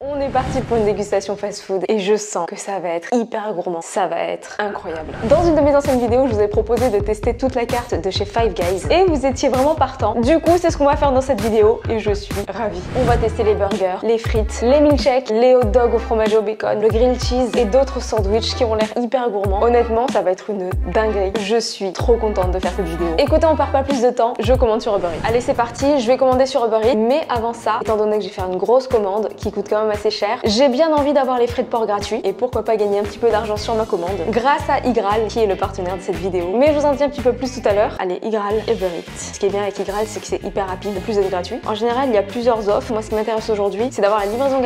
On est parti pour une dégustation fast-food et je sens que ça va être hyper gourmand, ça va être incroyable. Dans une de mes anciennes vidéos, je vous ai proposé de tester toute la carte de chez Five Guys et vous étiez vraiment partant. Du coup, c'est ce qu'on va faire dans cette vidéo et je suis ravie. On va tester les burgers, les frites, les milkshakes, les hot dogs au fromage et au bacon, le grilled cheese et d'autres sandwichs qui ont l'air hyper gourmands. Honnêtement, ça va être une dinguerie. Je suis trop contente de faire cette vidéo. Écoutez, on perd pas plus de temps, je commande sur Uber Eats. Allez, c'est parti, je vais commander sur Uber Eats, mais avant ça, étant donné que j'ai fait une grosse commande qui coûte quand même assez cher, j'ai bien envie d'avoir les frais de port gratuits et pourquoi pas gagner un petit peu d'argent sur ma commande grâce à Igral qui est le partenaire de cette vidéo. Mais je vous en dis un petit peu plus tout à l'heure. Allez, Igral et Uber Eats. Ce qui est bien avec Igral, c'est que c'est hyper rapide, en plus d'être gratuit. En général, il y a plusieurs offres. Moi, ce qui m'intéresse aujourd'hui, c'est d'avoir la livraison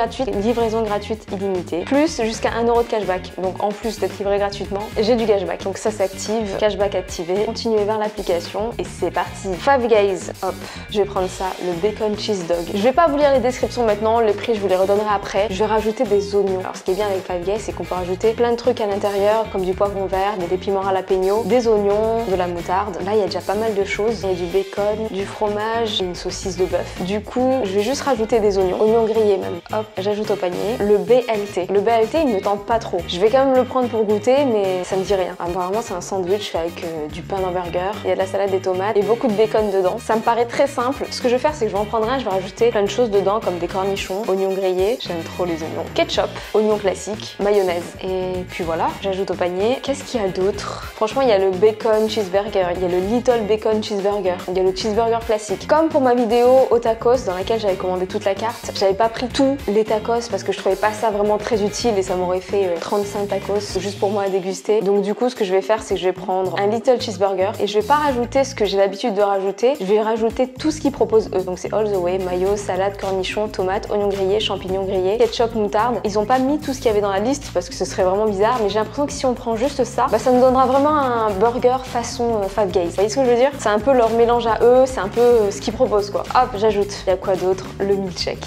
gratuite illimitée, plus jusqu'à 1 € de cashback. Donc en plus d'être livré gratuitement, j'ai du cashback. Donc ça s'active, cashback activé. Continuez vers l'application et c'est parti. Five Guys, hop, je vais prendre ça, le bacon cheese dog. Je vais pas vous lire les descriptions maintenant, les prix je vous les redonnerai après. Je vais rajouter des oignons. Alors ce qui est bien avec Five Guys, c'est qu'on peut rajouter plein de trucs à l'intérieur, comme du poivron vert, des piments jalapeno, des oignons, de la moutarde. Là, il y a déjà pas mal de choses. Il y a du bacon, du fromage, une saucisse de bœuf. Du coup, je vais juste rajouter des oignons, oignons grillés même. Hop, j'ajoute au panier. Le BLT. Le BLT, il me tente pas trop. Je vais quand même le prendre pour goûter, mais ça me dit rien. Apparemment, c'est un sandwich fait avec du pain d'hamburger. Il y a de la salade, des tomates et beaucoup de bacon dedans. Ça me paraît très simple. Ce que je vais faire, c'est que je vais en prendre un, je vais rajouter plein de choses dedans, comme des cornichons, oignons grillés. J'aime trop les oignons. Ketchup, oignons classiques, mayonnaise. Et puis voilà, j'ajoute au panier. Qu'est-ce qu'il y a d'autre? Franchement, il y a le bacon cheeseburger, il y a le little bacon cheeseburger, il y a le cheeseburger classique. Comme pour ma vidéo au tacos dans laquelle j'avais commandé toute la carte, j'avais pas pris tous les tacos parce que je trouvais pas ça vraiment très utile et ça m'aurait fait 35 tacos juste pour moi à déguster. Donc du coup, ce que je vais faire, c'est que je vais prendre un little cheeseburger et je vais pas rajouter ce que j'ai l'habitude de rajouter, je vais rajouter tout ce qu'ils proposent eux. Donc c'est all the way, mayo, salade, cornichons, tomates, oignons grillés, champignons grillés, ketchup, moutarde. Ils ont pas mis tout ce qu'il y avait dans la liste parce que ce serait vraiment bizarre, mais j'ai l'impression que si on prend juste ça, bah ça nous donnera vraiment un burger façon Five Guys. Vous voyez ce que je veux dire? C'est un peu leur mélange à eux, c'est un peu ce qu'ils proposent quoi. Hop, j'ajoute. Il y a quoi d'autre? Le milkshake.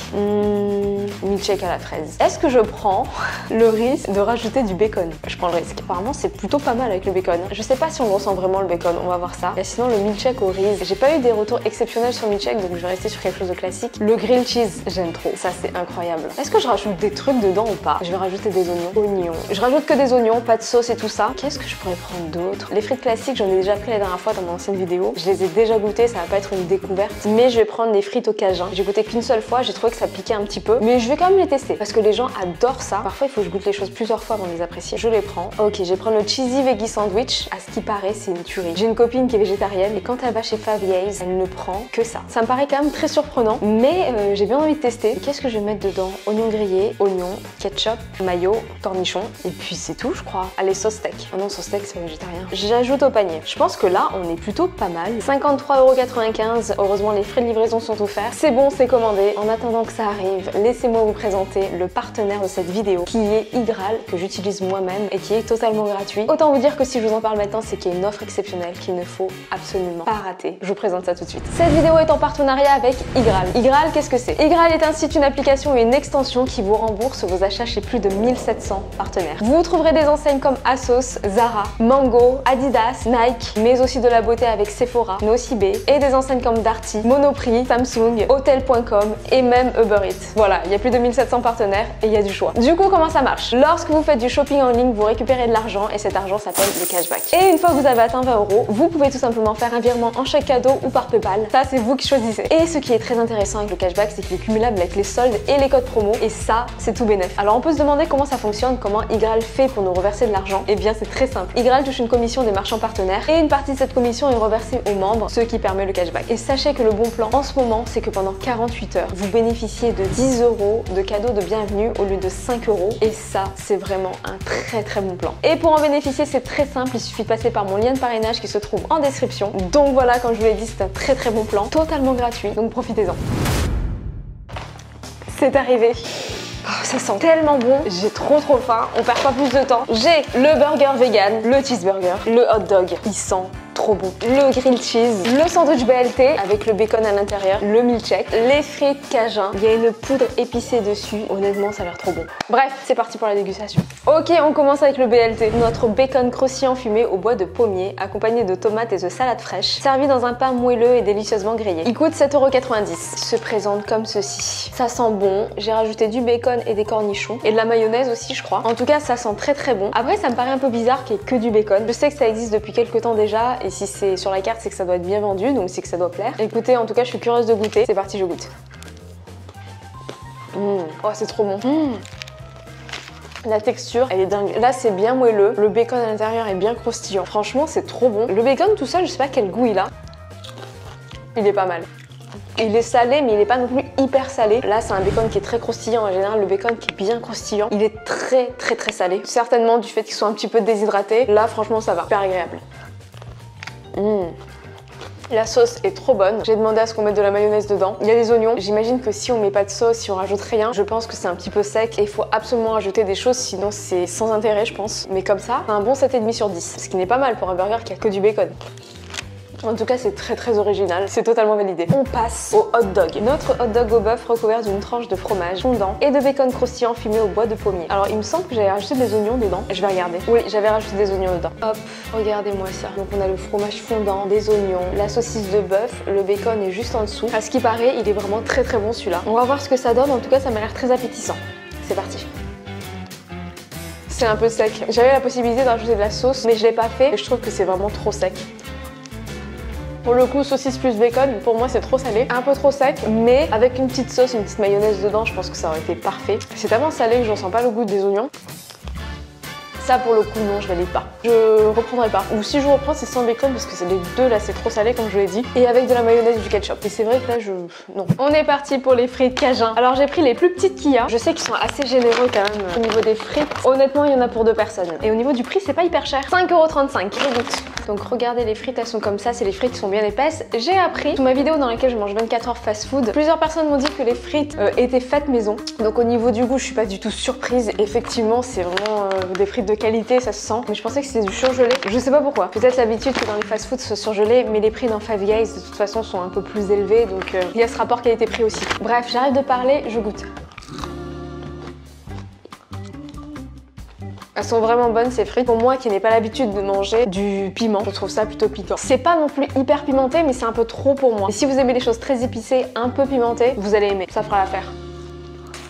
Milkshake à la fraise. Est-ce que je prends le risque de rajouter du bacon? Je prends le risque. Apparemment, c'est plutôt pas mal avec le bacon. Je sais pas si on ressent vraiment le bacon, on va voir ça. Et sinon, le milkshake au riz. J'ai pas eu des retours exceptionnels sur le milkshake, donc je vais rester sur quelque chose de classique. Le grilled cheese, j'aime trop. Ça, c'est incroyable. Est-ce que je rajoute des trucs dedans ou pas? Je vais rajouter des oignons. Je rajoute que des oignons, pas de sauce et tout ça. Qu'est-ce que je pourrais prendre d'autre? Les frites classiques, j'en ai déjà pris la dernière fois dans mon ancienne vidéo. Je les ai déjà goûtées, ça va pas être une découverte. Mais je vais prendre des frites au cajun. J'ai goûté qu'une seule fois, j'ai trouvé que ça piquait un petit peu. Mais je vais quand même les tester parce que les gens adorent ça. Parfois, il faut que je goûte les choses plusieurs fois avant de les apprécier. Je les prends. Ok, je vais prendre le cheesy veggie sandwich. À ce qui paraît, c'est une tuerie. J'ai une copine qui est végétarienne et quand elle va chez Five Guys, elle ne prend que ça. Ça me paraît quand même très surprenant, mais j'ai bien envie de tester. Qu'est-ce que je vais mettre dedans? Oignons grillés, oignons, ketchup, mayo, cornichons et puis c'est tout, je crois. Allez, sauce steak. Oh non, sauce steak, c'est végétarien. J'ajoute au panier. Je pense que là, on est plutôt pas mal. 53,95 €. Heureusement, les frais de livraison sont offerts. C'est bon, c'est commandé. En attendant que ça arrive, laissez-moi vous présenter le partenaire de cette vidéo qui est Igral, que j'utilise moi-même et qui est totalement gratuit. Autant vous dire que si je vous en parle maintenant, c'est qu'il y a une offre exceptionnelle qu'il ne faut absolument pas rater. Je vous présente ça tout de suite. Cette vidéo est en partenariat avec Igral. Igral, qu'est-ce que c'est? Igral est un site, une application et une extension qui vous rembourse vos achats chez plus de 1700 partenaires. Vous trouverez des enseignes comme Asos, Zara, Mango, Adidas, Nike, mais aussi de la beauté avec Sephora, Nocibé et des enseignes comme Darty, Monoprix, Samsung, Hotel.com et même Uber Eats. Voilà, il y a plus de 1700 partenaires et il y a du choix. Du coup, comment ça marche? Lorsque vous faites du shopping en ligne, vous récupérez de l'argent et cet argent s'appelle le cashback. Et une fois que vous avez atteint 20 €, vous pouvez tout simplement faire un virement en chèque cadeau ou par PayPal. Ça, c'est vous qui choisissez. Et ce qui est très intéressant avec le cashback, c'est qu'il est cumulable avec les soldes et les codes promo. Et ça, c'est tout bénef. Alors, on peut se demander comment ça fonctionne, comment Igral fait pour nous reverser de l'argent. Eh bien, c'est très simple. Igral touche une commission des marchands partenaires et une partie de cette commission est reversée aux membres, ce qui permet le cashback. Et sachez que le bon plan en ce moment, c'est que pendant 48 heures, vous bénéficiez de 10 € de cadeaux de bienvenue au lieu de 5 €. Et ça, c'est vraiment un très bon plan. Et pour en bénéficier, c'est très simple. Il suffit de passer par mon lien de parrainage qui se trouve en description. Donc voilà, comme je vous l'ai dit, c'est un très bon plan, totalement gratuit. Donc profitez-en. C'est arrivé. Oh, ça sent tellement bon, j'ai trop faim, on perd pas plus de temps. J'ai le burger vegan, le cheeseburger, le hot dog. Il sent trop bon. Le grilled cheese, le sandwich BLT avec le bacon à l'intérieur, le milkshake, les frites cajun. Il y a une poudre épicée dessus. Honnêtement, ça a l'air trop bon. Bref, c'est parti pour la dégustation. Ok, on commence avec le BLT. Notre bacon croustillant fumé au bois de pommier, accompagné de tomates et de salade fraîche, servi dans un pain moelleux et délicieusement grillé. Il coûte 7,90 €. Se présente comme ceci. Ça sent bon. J'ai rajouté du bacon et des cornichons et de la mayonnaise aussi, je crois. En tout cas, ça sent très très bon. Après, ça me paraît un peu bizarre qu'il n'y ait que du bacon. Je sais que ça existe depuis quelques temps déjà, et si c'est sur la carte, c'est que ça doit être bien vendu, donc c'est que ça doit plaire. Écoutez, en tout cas, je suis curieuse de goûter. C'est parti, je goûte. Oh, c'est trop bon. La texture, elle est dingue. Là, c'est bien moelleux. Le bacon à l'intérieur est bien croustillant. Franchement, c'est trop bon. Le bacon tout seul, je sais pas quel goût il a. Il est pas mal. Il est salé, mais il est pas non plus hyper salé. Là, c'est un bacon qui est très croustillant. En général, le bacon qui est bien croustillant, il est très salé. Certainement du fait qu'il soit un petit peu déshydraté. Là, franchement, ça va. Super agréable. La sauce est trop bonne. J'ai demandé à ce qu'on mette de la mayonnaise dedans. Il y a des oignons. J'imagine que si on met pas de sauce, si on rajoute rien, je pense que c'est un petit peu sec et il faut absolument rajouter des choses, sinon c'est sans intérêt, je pense. Mais comme ça, c'est un bon 7,5 sur 10. Ce qui n'est pas mal pour un burger qui a que du bacon. En tout cas, c'est très original, c'est totalement validé. On passe au hot dog. Notre hot dog au bœuf recouvert d'une tranche de fromage fondant et de bacon croustillant fumé au bois de pommier. Alors, il me semble que j'avais rajouté des oignons dedans. Je vais regarder. Oui, j'avais rajouté des oignons dedans. Hop, regardez-moi ça. Donc, on a le fromage fondant, des oignons, la saucisse de bœuf, le bacon est juste en dessous. À ce qui paraît, il est vraiment très bon celui-là. On va voir ce que ça donne. En tout cas, ça m'a l'air très appétissant. C'est parti. C'est un peu sec. J'avais la possibilité de rajouter de la sauce, mais je l'ai pas fait et je trouve que c'est vraiment trop sec. Pour le coup, saucisse plus bacon, pour moi c'est trop salé, un peu trop sec, mais avec une petite sauce, une petite mayonnaise dedans, je pense que ça aurait été parfait. C'est tellement salé que j'en sens pas le goût des oignons. Ça pour le coup non, je valide pas. Je reprendrai pas. Ou si je reprends c'est sans bacon parce que c'est les deux là, c'est trop salé comme je vous l'ai dit. Et avec de la mayonnaise et du ketchup. Et c'est vrai que là non. On est parti pour les frites cajun. Alors j'ai pris les plus petites qu'il y a. Je sais qu'ils sont assez généreux quand même au niveau des frites. Honnêtement il y en a pour 2 personnes. Et au niveau du prix c'est pas hyper cher. 5,35 €. Je goûte. Donc regardez les frites, elles sont comme ça. C'est les frites qui sont bien épaisses. J'ai appris sous ma vidéo dans laquelle je mange 24 heures fast food. Plusieurs personnes m'ont dit que les frites étaient faites maison. Donc au niveau du goût je suis pas du tout surprise. Effectivement c'est vraiment des frites de qualité, ça se sent. Mais je pensais que c'était du surgelé. Je sais pas pourquoi. Peut-être l'habitude que dans les fast-food ce soit surgelé, mais les prix dans Five Guys de toute façon sont un peu plus élevés, donc il y a ce rapport qualité-prix aussi. Bref, j'arrête de parler, je goûte. Elles sont vraiment bonnes ces frites. Pour moi qui n'ai pas l'habitude de manger du piment, je trouve ça plutôt piquant. C'est pas non plus hyper pimenté, mais c'est un peu trop pour moi. Et si vous aimez les choses très épicées, un peu pimentées, vous allez aimer. Ça fera l'affaire.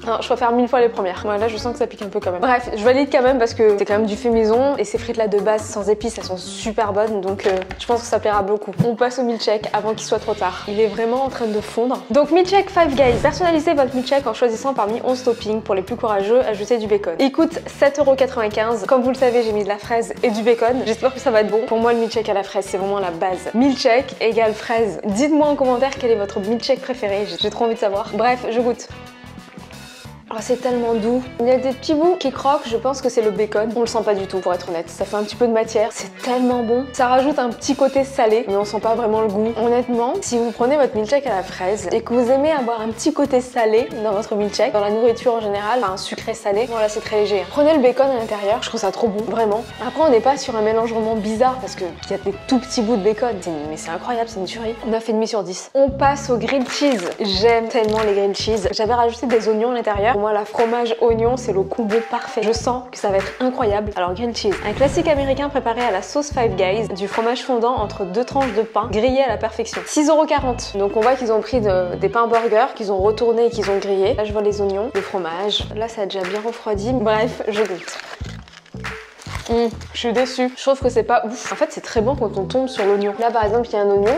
Non, je préfère 1000 fois les premières. Ouais, là je sens que ça pique un peu quand même. Bref, je valide quand même parce que c'est quand même du fait maison et ces frites là de base sans épices, elles sont super bonnes, donc je pense que ça plaira beaucoup. On passe au milkshake avant qu'il soit trop tard. Il est vraiment en train de fondre. Donc milkshake Five Guys. Personnalisez votre milkshake en choisissant parmi 11 toppings. Pour les plus courageux, ajoutez du bacon. Il coûte 7,95 €. Comme vous le savez, j'ai mis de la fraise et du bacon. J'espère que ça va être bon. Pour moi, le milkshake à la fraise, c'est vraiment la base. Milkshake égale fraise. Dites-moi en commentaire quel est votre milkshake préféré. J'ai trop envie de savoir. Bref, je goûte. Oh, c'est tellement doux. Il y a des petits bouts qui croquent, je pense que c'est le bacon. On le sent pas du tout pour être honnête. Ça fait un petit peu de matière, c'est tellement bon. Ça rajoute un petit côté salé, mais on sent pas vraiment le goût. Honnêtement, si vous prenez votre milkshake à la fraise et que vous aimez avoir un petit côté salé dans votre milkshake, dans la nourriture en général, enfin un sucré salé, voilà c'est très léger. Prenez le bacon à l'intérieur, je trouve ça trop bon, vraiment. Après on n'est pas sur un mélange vraiment bizarre parce qu'il y a des tout petits bouts de bacon, mais c'est incroyable, c'est une tuerie. 9,5 sur 10. On passe au grilled cheese. J'aime tellement les grilled cheese. J'avais rajouté des oignons à l'intérieur. Moi la fromage oignon c'est le combo parfait. Je sens que ça va être incroyable. Alors grilled cheese, un classique américain préparé à la sauce Five Guys, du fromage fondant entre 2 tranches de pain grillé à la perfection. 6,40 €. Donc on voit qu'ils ont pris des pains burgers, qu'ils ont retourné et qu'ils ont grillé. Là je vois les oignons, le fromage. Là ça a déjà bien refroidi. Bref, je goûte. Je suis déçue. Je trouve que c'est pas ouf. En fait c'est très bon quand on tombe sur l'oignon. Là par exemple il y a un oignon.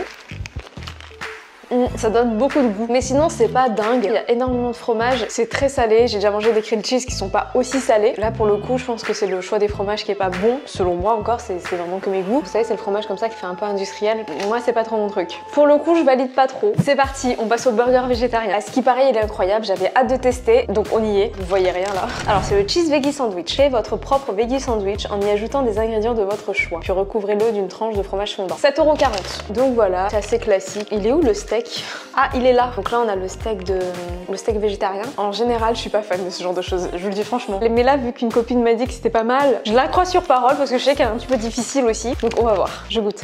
Ça donne beaucoup de goût. Mais sinon, c'est pas dingue. Il y a énormément de fromage. C'est très salé. J'ai déjà mangé des grilled cheese qui sont pas aussi salés. Là, pour le coup, je pense que c'est le choix des fromages qui est pas bon. Selon moi, encore, c'est vraiment que mes goûts. Vous savez, c'est le fromage comme ça qui fait un peu industriel. Moi, c'est pas trop mon truc. Pour le coup, je valide pas trop. C'est parti, on passe au burger végétarien. À ce qui paraît, il est incroyable. J'avais hâte de tester. Donc, on y est. Vous voyez rien là. Alors, c'est le cheese veggie sandwich. Créez votre propre veggie sandwich en y ajoutant des ingrédients de votre choix. Puis recouvrez-le d'une tranche de fromage fondant. 7,40 €. Donc voilà, c'est assez classique. Il est où le steak? Ah, il est là. Donc là, on a le steak végétarien. En général, je suis pas fan de ce genre de choses. Je vous le dis franchement. Mais là, vu qu'une copine m'a dit que c'était pas mal, je la crois sur parole parce que je sais qu'elle est un petit peu difficile aussi. Donc on va voir. Je goûte.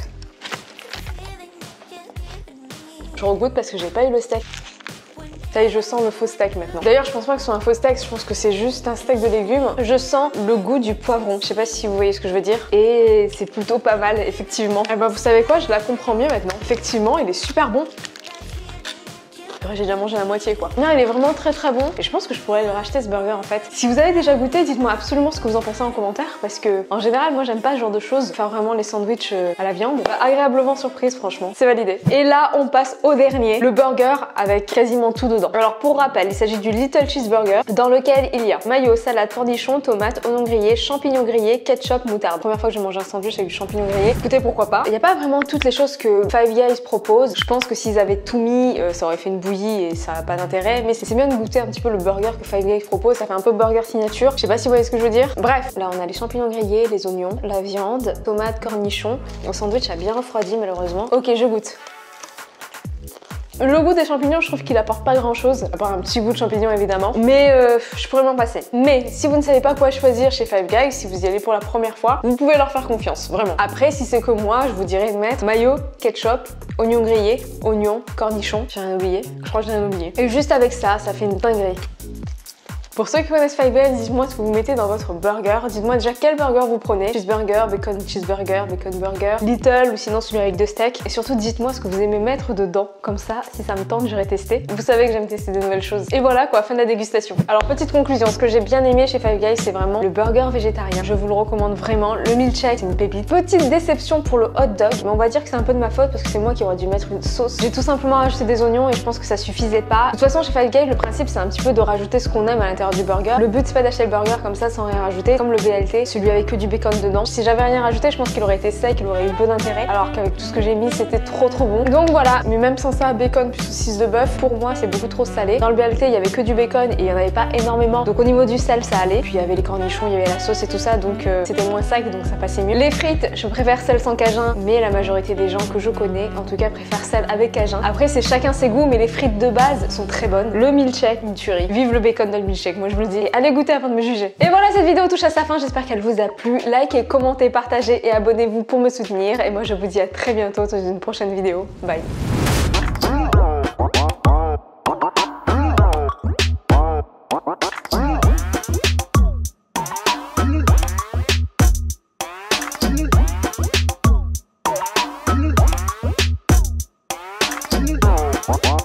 Je regoute parce que j'ai pas eu le steak. Ça y est, je sens le faux steak maintenant. D'ailleurs, je pense pas que ce soit un faux steak, je pense que c'est juste un steak de légumes. Je sens le goût du poivron. Je sais pas si vous voyez ce que je veux dire. Et c'est plutôt pas mal, effectivement. Et bah, vous savez quoi, je la comprends mieux maintenant. Effectivement, il est super bon. J'ai déjà mangé la moitié quoi. Non, il est vraiment très très bon et je pense que je pourrais le racheter ce burger en fait. Si vous avez déjà goûté, dites-moi absolument ce que vous en pensez en commentaire parce que en général moi j'aime pas ce genre de choses, faire vraiment les sandwichs à la viande. Agréablement surprise franchement, c'est validé. Et là on passe au dernier, le burger avec quasiment tout dedans. Alors pour rappel, il s'agit du Little Cheeseburger dans lequel il y a mayo, salade, cornichons, tomates, oignons grillés, champignons grillés, ketchup, moutarde. Première fois que j'ai mangé un sandwich avec du champignon grillé. Écoutez, pourquoi pas. Il n'y a pas vraiment toutes les choses que Five Guys propose. Je pense que s'ils avaient tout mis, ça aurait fait une bouillie et ça n'a pas d'intérêt, mais c'est bien de goûter un petit peu le burger que Five Guys propose. Ça fait un peu burger signature. Je sais pas si vous voyez ce que je veux dire. Bref, là on a les champignons grillés, les oignons, la viande, tomates, cornichons. Mon sandwich a bien refroidi malheureusement. Ok, je goûte. Le goût des champignons, je trouve qu'il apporte pas grand chose, à part un petit goût de champignons évidemment, mais je pourrais m'en passer. Mais si vous ne savez pas quoi choisir chez Five Guys, si vous y allez pour la première fois, vous pouvez leur faire confiance, vraiment. Après, si c'est comme moi, je vous dirais de mettre mayo, ketchup, oignons grillés, oignons, cornichons, j'ai rien oublié, je crois que j'ai rien oublié. Et juste avec ça, ça fait une dinguerie. Pour ceux qui connaissent Five Guys, dites-moi ce que vous mettez dans votre burger. Dites-moi déjà quel burger vous prenez. Cheeseburger, bacon cheeseburger, bacon burger, little ou sinon celui avec 2 steaks. Et surtout dites-moi ce que vous aimez mettre dedans. Comme ça, si ça me tente, j'irai tester. Vous savez que j'aime tester des nouvelles choses. Et voilà quoi, fin de la dégustation. Alors petite conclusion, ce que j'ai bien aimé chez Five Guys, c'est vraiment le burger végétarien. Je vous le recommande vraiment. Le milkshake, c'est une pépite. Petite déception pour le hot dog, mais on va dire que c'est un peu de ma faute parce que c'est moi qui aurais dû mettre une sauce. J'ai tout simplement rajouté des oignons et je pense que ça suffisait pas. De toute façon, chez Five Guys, le principe c'est un petit peu de rajouter ce qu'on aime à l'intérieur du burger. Le but c'est pas d'acheter le burger comme ça sans rien rajouter, comme le BLT, celui avec que du bacon dedans. Si j'avais rien rajouté, je pense qu'il aurait été sec, il aurait eu peu d'intérêt, alors qu'avec tout ce que j'ai mis, c'était trop bon. Donc voilà, mais même sans ça, bacon plus saucisse de bœuf, pour moi c'est beaucoup trop salé. Dans le BLT, il y avait que du bacon et il y en avait pas énormément, donc au niveau du sel ça allait. Puis il y avait les cornichons, il y avait la sauce et tout ça, donc c'était moins sec, donc ça passait mieux. Les frites, je préfère celles sans cajun, mais la majorité des gens que je connais, en tout cas, préfèrent celles avec cajun. Après c'est chacun ses goûts, mais les frites de base sont très bonnes. Le milkshake, une tuerie. Vive le bacon dans le milkshake, moi je vous le dis. Et allez goûter avant de me juger. Et voilà, cette vidéo touche à sa fin, j'espère qu'elle vous a plu. Likez, commentez, partagez et abonnez-vous pour me soutenir. Et moi je vous dis à très bientôt dans une prochaine vidéo. Bye. Wow.